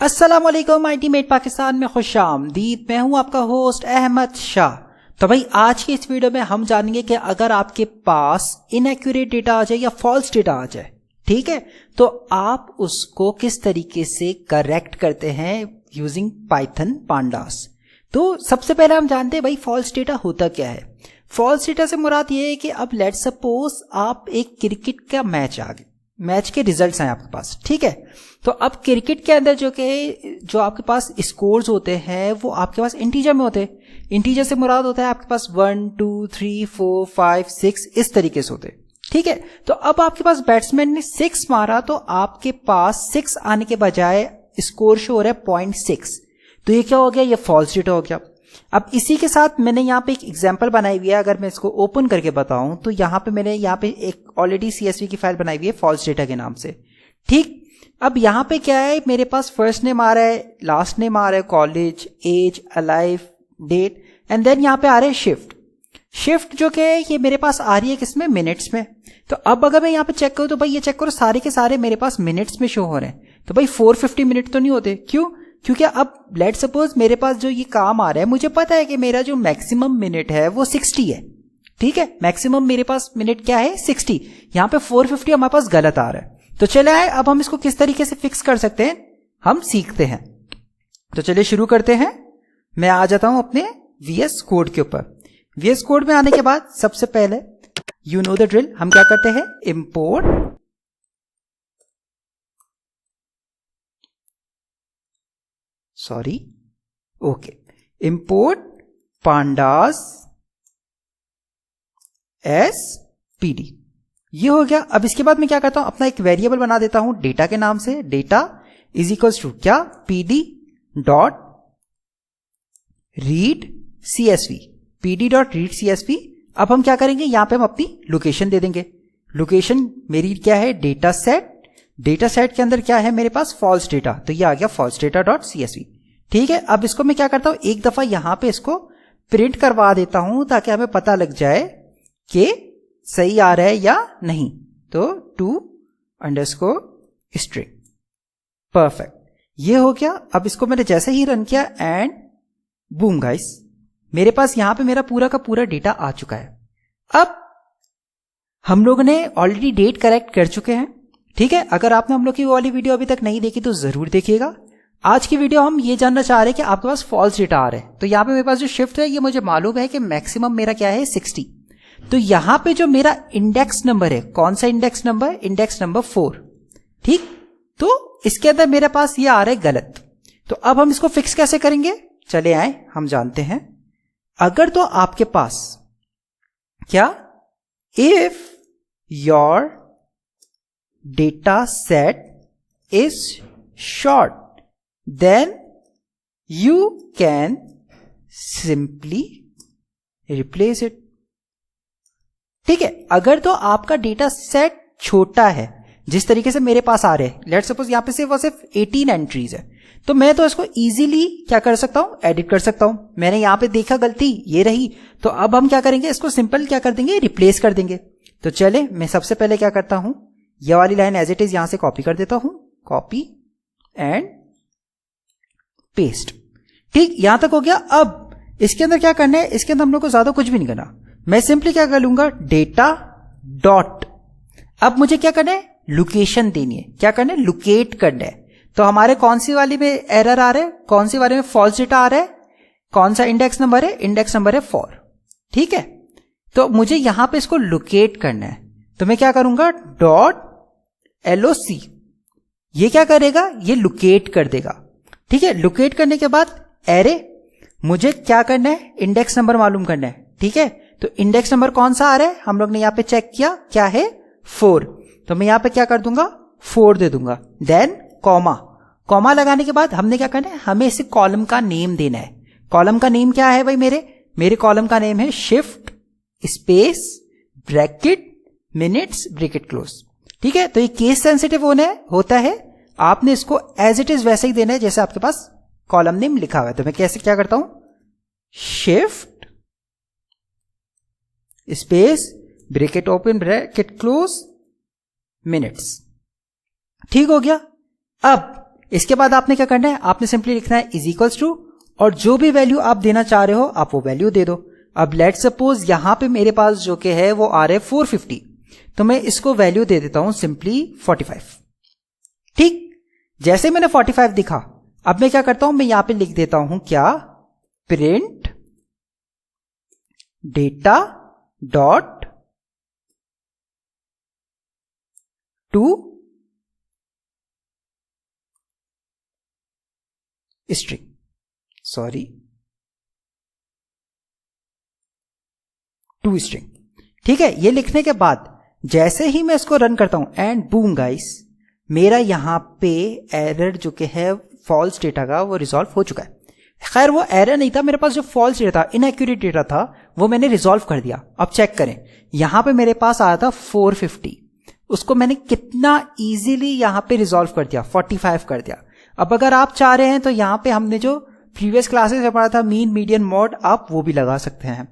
अस्सलामुअलैकुम अल्टीमेट पाकिस्तान में खुशामदीद। मैं हूं आपका होस्ट अहमद शाह। तो भाई आज की इस वीडियो में हम जानेंगे कि अगर आपके पास इनएक्यूरेट डेटा आ जाए या फॉल्स डेटा आ जाए, ठीक है, तो आप उसको किस तरीके से करेक्ट करते हैं यूजिंग पाइथन पांडास। तो सबसे पहले हम जानते हैं भाई फॉल्स डेटा होता क्या है। फॉल्स डेटा से मुराद ये है कि अब लेट्स सपोज आप एक क्रिकेट का मैच के रिजल्ट्स हैं आपके पास, ठीक है। तो अब क्रिकेट के अंदर जो आपके पास स्कोर्स होते हैं वो आपके पास इंटीजर में होते हैं। इंटीजर से मुराद होता है आपके पास 1 2 3 4 5 6 इस तरीके से होते हैं, ठीक है। तो अब आपके पास बैट्समैन ने 6 मारा तो आपके पास 6 आने के बजाय स्कोर शो हो रहा है 0.6। तो ये क्या हो गया, ये फॉल्स डेटा हो गया। अब इसी के साथ मैंने यहाँ पे एक एग्जांपल बनाई हुई है। अगर मैं इसको ओपन करके बताऊं तो यहाँ पे मैंने यहाँ पे एक ऑलरेडी CSV की फाइल बनाई हुई है फॉल्स डेटा के नाम से, ठीक। अब यहाँ पे क्या है, मेरे पास फर्स्ट नेम आ रहा है, लास्ट नेम आ रहा है, college, age, alive, date, and then यहाँ पे आ रहा है शिफ्ट जो कि है ये मेरे पास आ रही है किसमें, मिनट्स में। तो अब अगर मैं यहाँ पे चेक करूँ तो भाई ये चेक करो सारे के सारे मेरे पास मिनट्स में शो हो रहे हैं। तो भाई 450 मिनट तो नहीं होते, क्यों? क्योंकि अब लेट सपोज मेरे पास जो ये काम आ रहा है, मुझे पता है कि मेरा जो मैक्सिमम मिनट है वो 60 है, ठीक है। मैक्सिमम मेरे पास मिनट क्या है, 60। यहाँ पे 450 हमारे पास गलत आ रहा है। तो चले आए, अब हम इसको किस तरीके से फिक्स कर सकते हैं हम सीखते हैं। तो चलिए शुरू करते हैं। मैं आ जाता हूं अपने VS कोड के ऊपर। VS कोड में आने के बाद सबसे पहले यू नो द ड्रिल, हम क्या करते हैं, इंपोर्ट इंपोर्ट पांडास SPD। ये हो गया। अब इसके बाद मैं क्या करता हूं, अपना एक वेरिएबल बना देता हूं डेटा के नाम से। डेटा इज इक्वल्स टू क्या, PD डॉट रीड CSV। अब हम क्या करेंगे, यहां पे हम अपनी लोकेशन दे देंगे। लोकेशन मेरी क्या है, डेटा सेट के अंदर क्या है मेरे पास, फॉल्स डेटा। तो ये आ गया फॉल्स डेटा डॉट CSV, ठीक है। अब इसको मैं क्या करता हूं, एक दफा यहां पे इसको प्रिंट करवा देता हूं ताकि हमें पता लग जाए कि सही आ रहा है या नहीं। तो to_string, परफेक्ट, ये हो गया। अब इसको मैंने जैसे ही रन किया एंड बूम गाइस, मेरे पास यहां पे मेरा पूरा का पूरा डेटा आ चुका है। अब हम लोग ने ऑलरेडी डेट करेक्ट कर चुके हैं, ठीक है। अगर आपने हम लोग की वो वाली वीडियो अभी तक नहीं देखी तो जरूर देखिएगा। आज की वीडियो हम ये जानना चाह रहे हैं कि आपके पास फॉल्स डेटा आ रहा है। तो यहां पे मेरे पास जो शिफ्ट है ये मुझे मालूम है कि मैक्सिमम मेरा क्या है, 60। तो यहां पे जो मेरा इंडेक्स नंबर है, कौन सा इंडेक्स नंबर, इंडेक्स नंबर 4, ठीक। तो इसके अंदर मेरे पास ये आ रहा है गलत। तो अब हम इसको फिक्स कैसे करेंगे, चले आए हम जानते हैं। अगर तो आपके पास क्या, if your data set is short then you can simply replace it, ठीक है। अगर तो आपका डेटा सेट छोटा है, जिस तरीके से मेरे पास आ रहे हैं, लेट्स सपोज यहां पे सिर्फ 18 एंट्रीज है, तो मैं तो इसको इजीली क्या कर सकता हूं, एडिट कर सकता हूं। मैंने यहां पे देखा गलती ये रही, तो अब हम क्या करेंगे, इसको सिंपल क्या कर देंगे, रिप्लेस कर देंगे। तो चले, मैं सबसे पहले क्या करता हूं, ये वाली लाइन एज इट इज यहां से कॉपी कर देता हूं, कॉपी एंड पेस्ट, ठीक। यहां तक हो गया। अब इसके अंदर क्या करना है, इसके अंदर हम लोग को ज्यादा कुछ भी नहीं करना। मैं सिंपली क्या कर लूंगा, डेटा डॉट, अब मुझे क्या करना है, लोकेशन देनी है। क्या करना है, लोकेट करना है। तो हमारे कौन सी वाली में एरर आ रहा है, कौन सी वाले में फॉल्स डेटा आ रहा है, कौन सा इंडेक्स नंबर है, इंडेक्स नंबर है 4, ठीक है। तो मुझे यहां पे इसको लोकेट करना है। तो मैं क्या करूंगा, डॉट LOC, ये क्या करेगा, ये लोकेट कर देगा, ठीक है। लोकेट करने के बाद एरे, मुझे क्या करना है, इंडेक्स नंबर मालूम करना है, ठीक है। तो इंडेक्स नंबर कौन सा आ रहा है, हम लोग ने यहां पे चेक किया, क्या है, 4। तो मैं यहां पे क्या कर दूंगा, 4 दे दूंगा। देन कॉमा लगाने के बाद हमने क्या करना है, हमें इसे कॉलम का नेम देना है। कॉलम का नेम क्या है भाई, मेरे कॉलम का नेम है shift space bracket minutes bracket close, ठीक है। तो ये केस सेंसिटिव होता है, आपने इसको एज इट इज वैसे ही देना है जैसे आपके पास कॉलम नेम लिखा हुआ है। तो मैं कैसे क्या करता हूं, shift space bracket open bracket close minutes, ठीक हो गया। अब इसके बाद आपने क्या करना है, आपने सिंपली लिखना है इज इक्वल्स टू, और जो भी वैल्यू आप देना चाह रहे हो आप वो वैल्यू दे दो। अब लेट सपोज यहां पे मेरे पास जो कि है वो आ रहे 450, तो मैं इसको वैल्यू दे देता हूं सिंपली 45। ठीक, जैसे मैंने 45 दिखा, अब मैं क्या करता हूं, मैं यहां पे लिख देता हूं क्या, print data dot to string, sorry to string. ठीक है, ये लिखने के बाद जैसे ही मैं इसको रन करता हूं एंड बूम गाइस, मेरा यहां पे एरर जो कि है फॉल्स डेटा का वो रिजॉल्व हो चुका है। खैर वो एरर नहीं था, मेरे पास जो फॉल्स डेटा था, इनएक्यूरेट डेटा था, वो मैंने रिजॉल्व कर दिया। अब चेक करें, यहां पे मेरे पास आया था 450, उसको मैंने कितना इजीली यहां पे रिजॉल्व कर दिया, 45 कर दिया। अब अगर आप चाह रहे हैं तो यहां पे हमने जो प्रीवियस क्लासेस में पढ़ा था मीन मीडियन मॉड, आप वो भी लगा सकते हैं।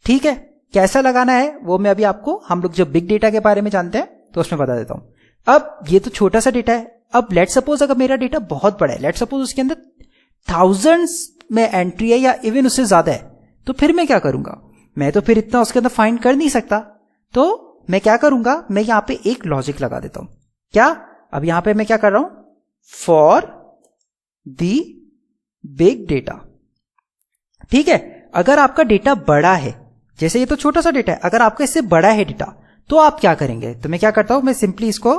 ठीक है, कैसा लगाना है वो मैं अभी आपको, हम लोग जो बिग डेटा के बारे में जानते हैं तो उसमें बता देता हूं। अब ये तो छोटा सा डेटा है, अब लेट सपोज अगर मेरा डेटा बहुत बड़ा है, लेट सपोज उसके अंदर थाउजेंड्स में एंट्री है या इवन उससे ज्यादा है, तो फिर मैं क्या करूंगा, मैं तो फिर इतना उसके अंदर फाइंड कर नहीं सकता। तो मैं क्या करूंगा, मैं यहां पे एक लॉजिक लगा देता हूं। क्या, अब यहां पे मैं क्या कर रहा हूं, फॉर दी बिग डेटा। ठीक है, अगर आपका डेटा बड़ा है, जैसे ये तो छोटा सा डेटा है, अगर आपका इससे बड़ा है डेटा, तो आप क्या करेंगे, तो मैं क्या करता हूं, मैं सिंपली इसको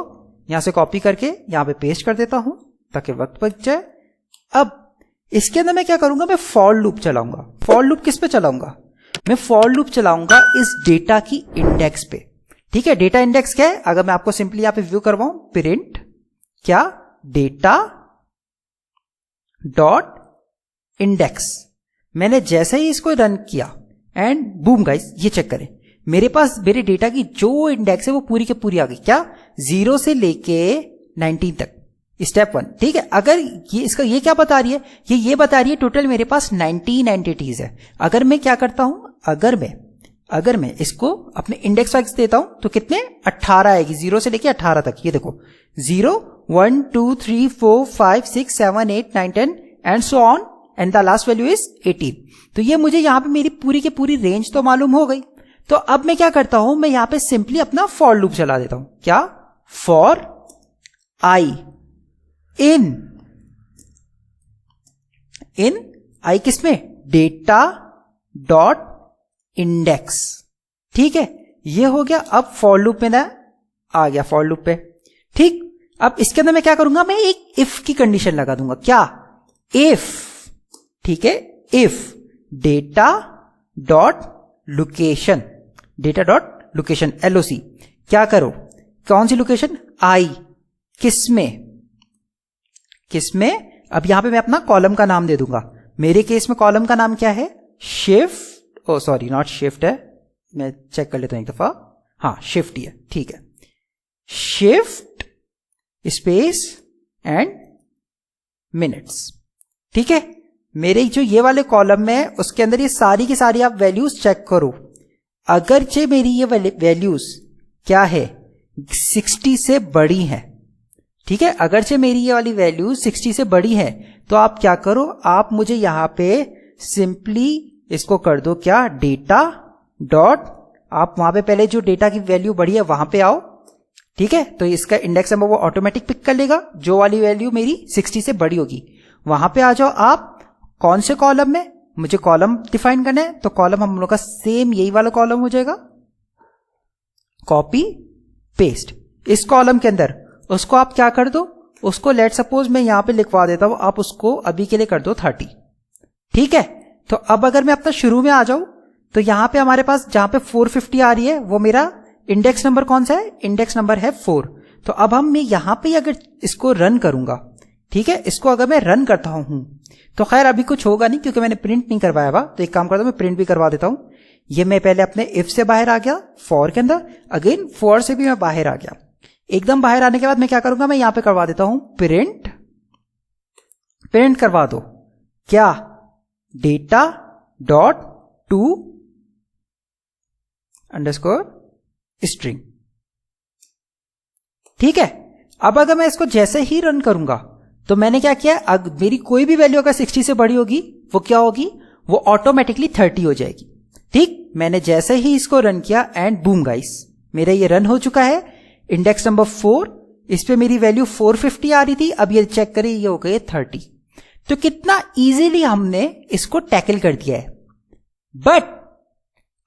यहां से कॉपी करके यहां पे पेस्ट कर देता हूं ताकि वक्त बच जाए। अब इसके अंदर मैं क्या करूंगा, मैं फॉर लूप चलाऊंगा। फॉर लूप किस पे चलाऊंगा, मैं फॉर लूप चलाऊंगा इस डेटा की इंडेक्स पे। ठीक है, डेटा इंडेक्स क्या है, अगर मैं आपको सिंपली यहां पे व्यू करवाऊं, प्रिंट क्या, डेटा डॉट इंडेक्स। मैंने जैसे ही इसको रन किया एंड बूम गाइस, ये चेक करें, मेरे पास मेरे डेटा की जो इंडेक्स है वो पूरी की पूरी आ गई। क्या, 0 से लेके 19 तक, स्टेप 1। ठीक है, अगर ये इसका ये क्या बता रही है, ये बता रही है टोटल मेरे पास 19 एंटिटीज है। अगर मैं क्या करता हूं, अगर मैं इसको अपने इंडेक्स वाइज देता हूं तो कितने, 18 आएगी, 0 से लेके 18 तक। ये देखो 0 1 2 3 4 5 6 7 8 9 10 and so on, and the last value is 18। तो ये मुझे यहां पे मेरी पूरी की पूरी रेंज तो मालूम हो गई। तो अब मैं क्या करता हूं, मैं यहां पे सिंपली अपना फॉर लूप चला देता हूं। क्या, फॉर आई इन आई किसमें, डेटा डॉट इंडेक्स। ठीक है, ये हो गया। अब फॉर लूप में ना आ गया, फॉर लूप पे। ठीक, अब इसके अंदर मैं क्या करूंगा, मैं एक इफ की कंडीशन लगा दूंगा। क्या, इफ, ठीक है, if data dot location, data dot location LOC, क्या करो, कौन सी लोकेशन, आई, किसमें, अब यहां पे मैं अपना कॉलम का नाम दे दूंगा। मेरे केस में कॉलम का नाम क्या है, shift, oh sorry not shift है, मैं चेक कर लेता हूं एक दफा, हाँ शिफ्ट ही है। ठीक है, शिफ्ट स्पेस एंड मिनट्स। ठीक है, मेरे जो ये वाले कॉलम में उसके अंदर ये सारी की सारी आप वैल्यूज चेक करो। अगरचे मेरी ये वैल्यूज क्या है, 60 से बड़ी है। ठीक है, अगरचे मेरी ये वाली वैल्यू 60 से बड़ी है, तो आप क्या करो, आप मुझे यहां पे सिंपली इसको कर दो क्या, डेटा डॉट, आप वहां पे पहले जो डेटा की वैल्यू बड़ी है वहां पे आओ। ठीक है, तो इसका इंडेक्स नंबर वो ऑटोमेटिक पिक कर लेगा, जो वाली वैल्यू मेरी 60 से बड़ी होगी वहां पे आ जाओ। आप कौन से कॉलम में, मुझे कॉलम डिफाइन करना है, तो कॉलम हम लोग का सेम यही वाला कॉलम हो जाएगा, कॉपी पेस्ट इस कॉलम के अंदर। उसको आप क्या कर दो, उसको लेट सपोज मैं यहां पे लिखवा देता हूं, आप उसको अभी के लिए कर दो 30। ठीक है, तो अब अगर मैं अपना शुरू में आ जाऊं, तो यहां पे हमारे पास जहां पे 450 आ रही है वो मेरा इंडेक्स नंबर कौन सा है, इंडेक्स नंबर है 4। तो अब मैं यहां पे अगर इसको रन करूंगा, ठीक है, इसको अगर मैं रन करता हूं, तो खैर अभी कुछ होगा नहीं क्योंकि मैंने प्रिंट नहीं करवाया हुआ। तो एक काम करता हूं, मैं प्रिंट भी करवा देता हूं। ये मैं पहले अपने इफ से बाहर आ गया, फॉर के अंदर, अगेन फॉर से भी मैं बाहर आ गया। एकदम बाहर आने के बाद मैं क्या करूंगा, मैं यहां पे करवा देता हूं प्रिंट करवा दो क्या, data dot two underscore string. ठीक है, अब अगर मैं इसको जैसे ही रन करूंगा तो मैंने क्या किया, अगर मेरी कोई भी वैल्यू अगर 60 से बड़ी होगी वो क्या होगी, वो ऑटोमेटिकली 30 हो जाएगी। ठीक, मैंने जैसे ही इसको रन किया एंड बूम गाइस, मेरा ये रन हो चुका है। इंडेक्स नंबर 4, इस पे मेरी वैल्यू 450 आ रही थी, अब ये चेक करें ये हो गए 30। तो कितना इजीली हमने इसको टैकल कर दिया है। बट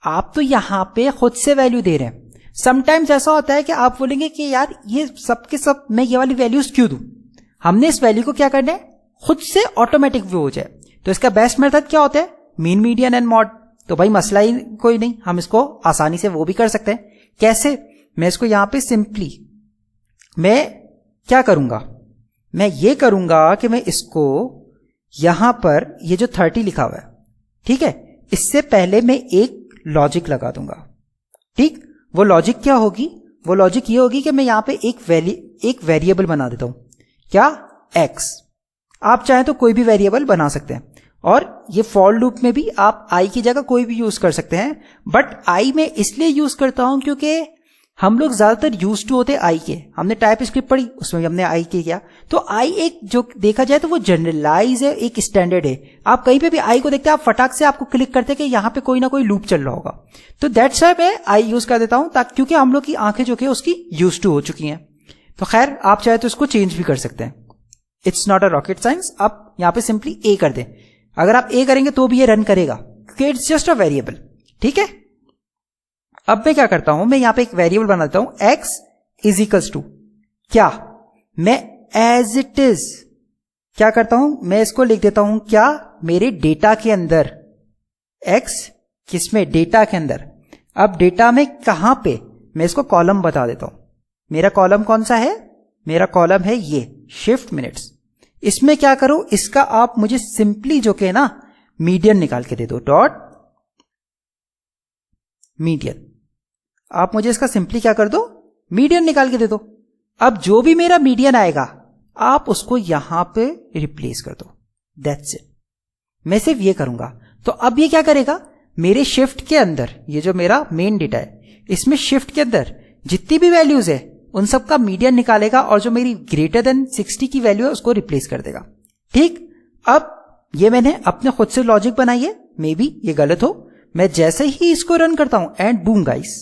आप तो यहां पे खुद से वैल्यू दे रहे हैं। समटाइम्स ऐसा होता है कि आप बोलेंगे कि यार ये सब के सब मैं ये वाली वैल्यूज क्यों दूं, हमने इस वैल्यू को क्या करना है, खुद से ऑटोमेटिक व्यू हो जाए। तो इसका बेस्ट मेथड क्या होता है, मीन, मीडियन एंड मॉड। तो भाई मसला ही कोई नहीं, हम इसको आसानी से वो भी कर सकते हैं। कैसे, मैं इसको यहां पे सिंपली मैं क्या करूंगा, मैं ये करूंगा कि मैं इसको यहां पर ये जो 30 लिखा हुआ है, ठीक है, इससे पहले मैं एक लॉजिक लगा दूंगा। ठीक, वो लॉजिक क्या होगी, वो लॉजिक ये होगी कि मैं यहां पे एक वेरिएबल बना देता हूं। क्या, x। आप चाहें तो कोई भी वेरिएबल बना सकते हैं, और ये फॉर लूप में भी आप i की जगह कोई भी यूज कर सकते हैं। बट i में इसलिए यूज करता हूं क्योंकि हम लोग ज्यादातर यूज टू होते आई के, हमने टाइप स्क्रिप्ट पढ़ी उसमें भी हमने आई के किया। तो आई एक जो देखा जाए तो वो जनरलाइज है, एक स्टैंडर्ड है। आप कहीं पे भी आई को देखते हैं, आप फटाक से आपको क्लिक करते हैं कि यहाँ पे कोई ना कोई लूप चल रहा होगा। तो दैट्स व्हाई मैं आई यूज कर देता हूं, ताकि क्योंकि हम लोग की आंखें जो कि उसकी यूज टू हो चुकी हैं। तो खैर आप चाहे तो इसको चेंज भी कर सकते हैं, it's not a rocket science. आप यहाँ पे सिंपली ए कर दें, अगर आप ए करेंगे तो भी ये रन करेगा क्योंकि इट्स जस्ट अ वेरिएबल। ठीक है, अब मैं क्या करता हूं, मैं यहां पे एक वेरिएबल बनाता हूं, x इज इक्वल्स टू क्या, मैं एज इट इज क्या करता हूं, मैं इसको लिख देता हूं क्या, मेरे डेटा के अंदर, x किसमें, डेटा के अंदर। अब डेटा में कहां पे, मैं इसको कॉलम बता देता हूं। मेरा कॉलम कौन सा है, मेरा कॉलम है ये शिफ्ट मिनट्स। इसमें क्या करो, इसका आप मुझे सिंपली जो कि ना मीडियन निकाल के दे दो, डॉट मीडियन। आप मुझे इसका सिंपली क्या कर दो, मीडियन निकाल के दे दो। अब जो भी मेरा मीडियन आएगा आप उसको यहां पे रिप्लेस कर दो, दैट्स इट। मैं सिर्फ ये करूंगा। तो अब ये क्या करेगा, मेरे शिफ्ट के अंदर, ये जो मेरा मेन डेटा है, इसमें शिफ्ट के अंदर जितनी भी वैल्यूज है उन सब का मीडियन निकालेगा, और जो मेरी ग्रेटर देन 60 की वैल्यू है उसको रिप्लेस कर देगा। ठीक, अब ये मैंने अपने खुद से लॉजिक बनाई है, मे बी ये गलत हो। मैं जैसे ही इसको रन करता हूं एंड बूम गाइस,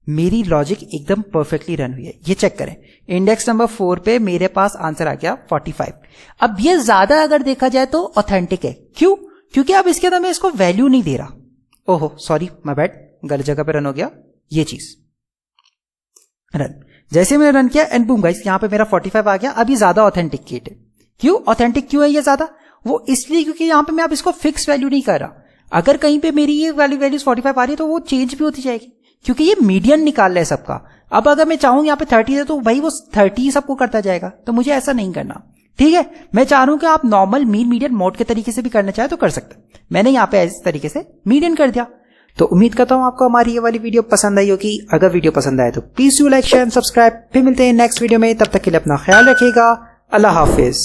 मेरी लॉजिक एकदम परफेक्टली रन हुई है। ये चेक करें, इंडेक्स नंबर 4 पे मेरे पास आंसर आ गया 45। अब ये ज्यादा अगर देखा जाए तो ऑथेंटिक है। क्यों, क्योंकि अब इसके अंदर मैं इसको वैल्यू नहीं दे रहा। ओहो सॉरी माय बैड, गलत जगह पे रन हो गया ये चीज। रन, जैसे मैंने रन किया एंड बूम गाइस, यहां पे मेरा 45 आ गया। अभी ज्यादा ऑथेंटिकेट है। क्यों ऑथेंटिक क्यों है ये ज्यादा, वो इसलिए क्योंकि यहां पे मैं अब इसको फिक्स वैल्यू नहीं कर रहा। अगर कहीं पे मेरी ये वैल्यूज 45 आ रही है तो वो चेंज भी होती जाएगी, क्योंकि ये मीडियन निकाल रहा है सबका। अब अगर मैं चाहूं यहाँ पे 30 है तो भाई वो 30 सबको करता जाएगा, तो मुझे ऐसा नहीं करना। ठीक है, मैं चाह रहा हूं कि आप नॉर्मल मीन मीडियन मोड के तरीके से भी करना चाहे तो कर सकते हैं। मैंने यहाँ पे इस तरीके से मीडियन कर दिया। तो उम्मीद करता हूं आपको हमारी ये वाली वीडियो पसंद आई होगी। अगर वीडियो पसंद आए तो please do like, share and subscribe. फिर मिलते हैं नेक्स्ट वीडियो में, तब तक के लिए अपना ख्याल रखिएगा। अल्लाह हाफिज।